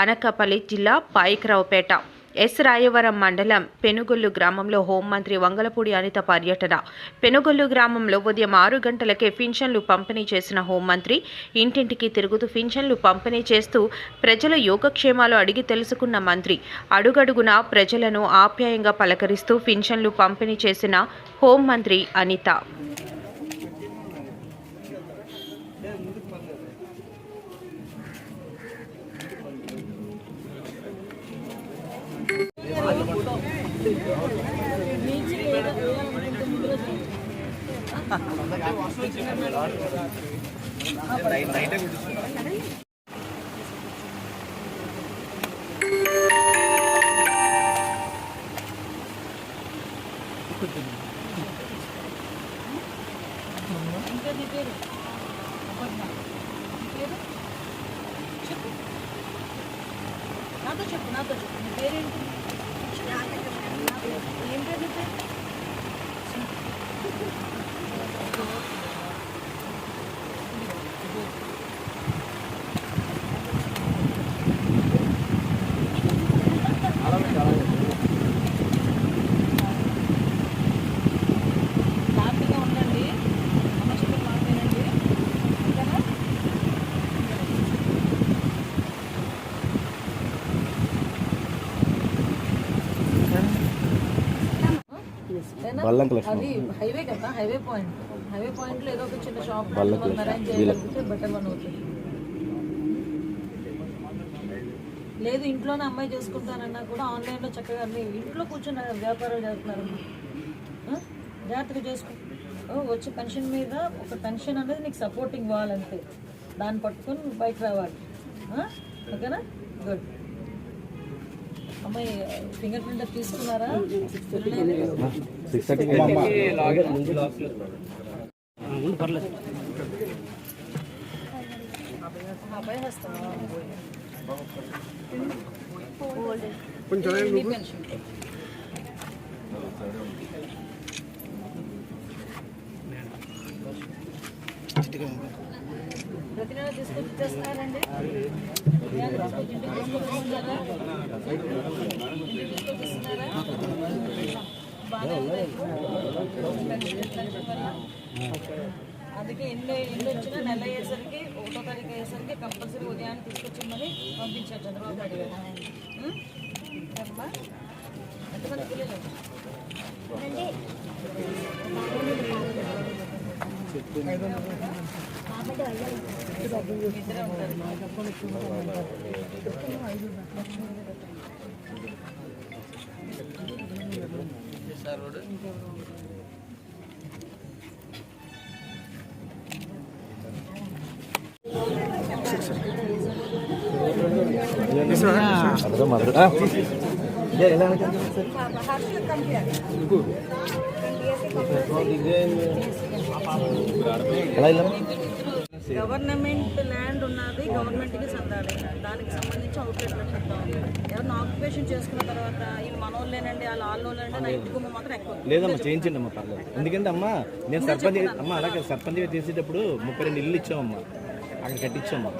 అనకాపల్లి జిల్లా పాయికరావుపేట ఎస్ రాయవరం మండలం పెనుగొల్లు గ్రామంలో హోంమంత్రి వంగలపూడి అనిత పర్యటన. పెనుగొల్లు గ్రామంలో ఉదయం 6 గంటలకే పింఛన్లు పంపిణీ చేసిన హోంమంత్రి ఇంటింటికి తిరుగుతూ పింఛన్లు పంపిణీ చేస్తూ ప్రజల యోగక్షేమాలు అడిగి తెలుసుకున్న మంత్రి అడుగడుగునా ప్రజలను ఆప్యాయంగా పలకరిస్తూ పింఛన్లు పంపిణీ చేసిన హోంమంత్రి అనిత. నాతో చెప్పు నీ పేరేంటి? ఏం పేరు నీ పేరు? హ్యాపీగా ఉండండి, అమ్మ చెప్పిన మాట వినండి, ఓకేనా? అది హైవే కదా, హైవే పాయింట్లో ఏదో ఒక చిన్న షాప్ అరేంజ్ చేయగలిగితే బెటర్ వన్ అవుతుంది. లేదు ఇంట్లోనే అమ్మాయి చేసుకుంటానన్నా కూడా ఆన్లైన్లో చక్కగా అన్ని ఇంట్లో కూర్చొని వ్యాపారం చేస్తున్నారమ్మా. జాగ్రత్తగా చేసుకో. వచ్చే పెన్షన్ మీద ఒక పెన్షన్ అనేది నీకు సపోర్టింగ్ ఇవ్వాలంతే, దాన్ని పట్టుకొని బయట రావాలి. ఓకేనా? గుడ్. అమ్మాయి ఫింగర్ ప్రింట్ తీసుకున్నారా? అబ్బాయి వస్తావా? ప్రతి నెల తీసుకొచ్చి ఇచ్చేస్తున్నారండి. అందుకే ఎన్ని వచ్చినా నెల అయ్యేసరికి 1వ తారీఖు అయ్యేసరికి కంపల్సరీ ఉదయాన్ని తీసుకొచ్చిమ్మని పంపించారు చంద్రబాబు నాయుడు గారు. అమ్మా ఎంతమంది పిల్లలు? ఇద్దరే ఉంటారు. గవర్నమెంట్ ల్యాండ్ ఉన్నది గవర్నమెంట్కి చెందాలి. దానికి సంబంధించి అవుట్లెట్ పెడతాం. ఎవరిని ఆక్యుపేషన్ చేసుకున్న తర్వాత ఇవి మనోళ్ళేనండి, వాళ్ళ వాళ్ళోళ్ళంటే నా ఇంటి గుమ్మ మాత్రం ఎక్కువ లేదమ్మా, చేయించండి అమ్మా, పర్లేదు. ఎందుకంటే అమ్మా నేను సర్పంచ్ అమ్మ అలాగే సర్పంచ్గా చేసేటప్పుడు 32 ఇల్లు ఇచ్చామమ్మా, అక్కడ కట్టించామ్మా.